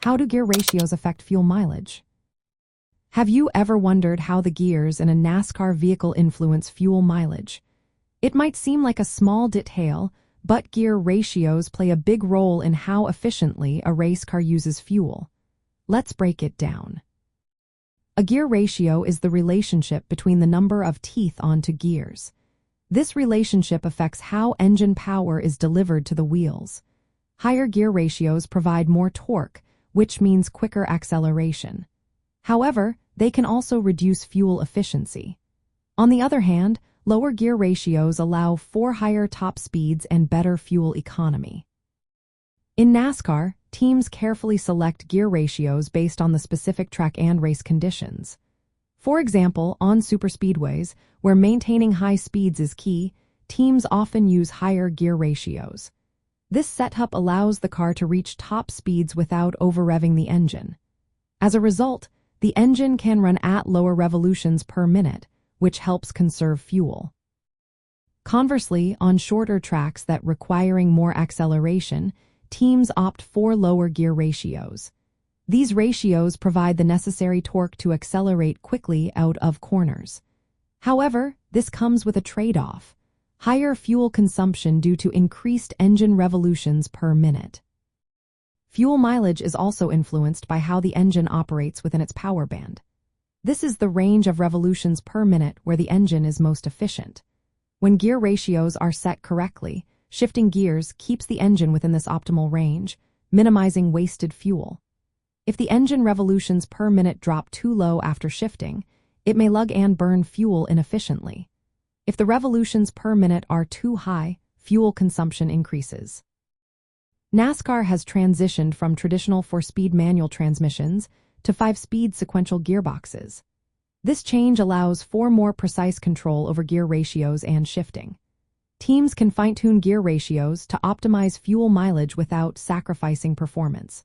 How do gear ratios affect fuel mileage? Have you ever wondered how the gears in a NASCAR vehicle influence fuel mileage? It might seem like a small detail, but gear ratios play a big role in how efficiently a race car uses fuel. Let's break it down. A gear ratio is the relationship between the number of teeth onto gears. This relationship affects how engine power is delivered to the wheels. Higher gear ratios provide more torque, which means quicker acceleration. However, they can also reduce fuel efficiency. On the other hand, lower gear ratios allow for higher top speeds and better fuel economy. In NASCAR, teams carefully select gear ratios based on the specific track and race conditions. For example, on superspeedways, where maintaining high speeds is key, teams often use higher gear ratios. This setup allows the car to reach top speeds without over-revving the engine. As a result, the engine can run at lower revolutions per minute, which helps conserve fuel. Conversely, on shorter tracks that requiring more acceleration, teams opt for lower gear ratios. These ratios provide the necessary torque to accelerate quickly out of corners. However, this comes with a trade-off: higher fuel consumption due to increased engine revolutions per minute. Fuel mileage is also influenced by how the engine operates within its power band. This is the range of revolutions per minute where the engine is most efficient. When gear ratios are set correctly, shifting gears keeps the engine within this optimal range, minimizing wasted fuel. If the engine revolutions per minute drop too low after shifting, it may lug and burn fuel inefficiently. If the revolutions per minute are too high, fuel consumption increases. NASCAR has transitioned from traditional 4-speed manual transmissions to 5-speed sequential gearboxes. This change allows for more precise control over gear ratios and shifting. Teams can fine-tune gear ratios to optimize fuel mileage without sacrificing performance.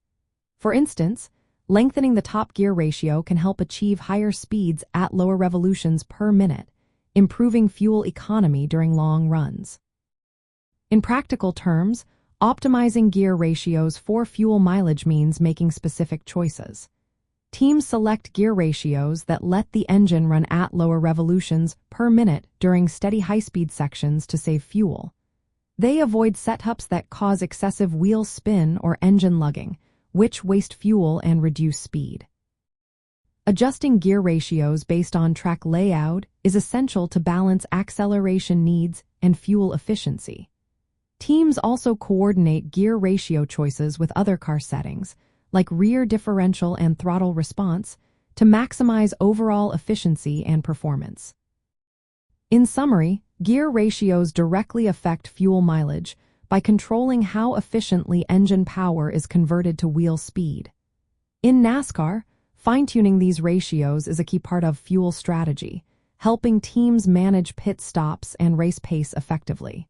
For instance, lengthening the top gear ratio can help achieve higher speeds at lower revolutions per minute, improving fuel economy during long runs. In practical terms, optimizing gear ratios for fuel mileage means making specific choices. Teams select gear ratios that let the engine run at lower revolutions per minute during steady high-speed sections to save fuel. They avoid setups that cause excessive wheel spin or engine lugging, which waste fuel and reduce speed. Adjusting gear ratios based on track layout is essential to balance acceleration needs and fuel efficiency. Teams also coordinate gear ratio choices with other car settings, like rear differential and throttle response, to maximize overall efficiency and performance. In summary, gear ratios directly affect fuel mileage by controlling how efficiently engine power is converted to wheel speed. In NASCAR, fine-tuning these ratios is a key part of fuel strategy, helping teams manage pit stops and race pace effectively.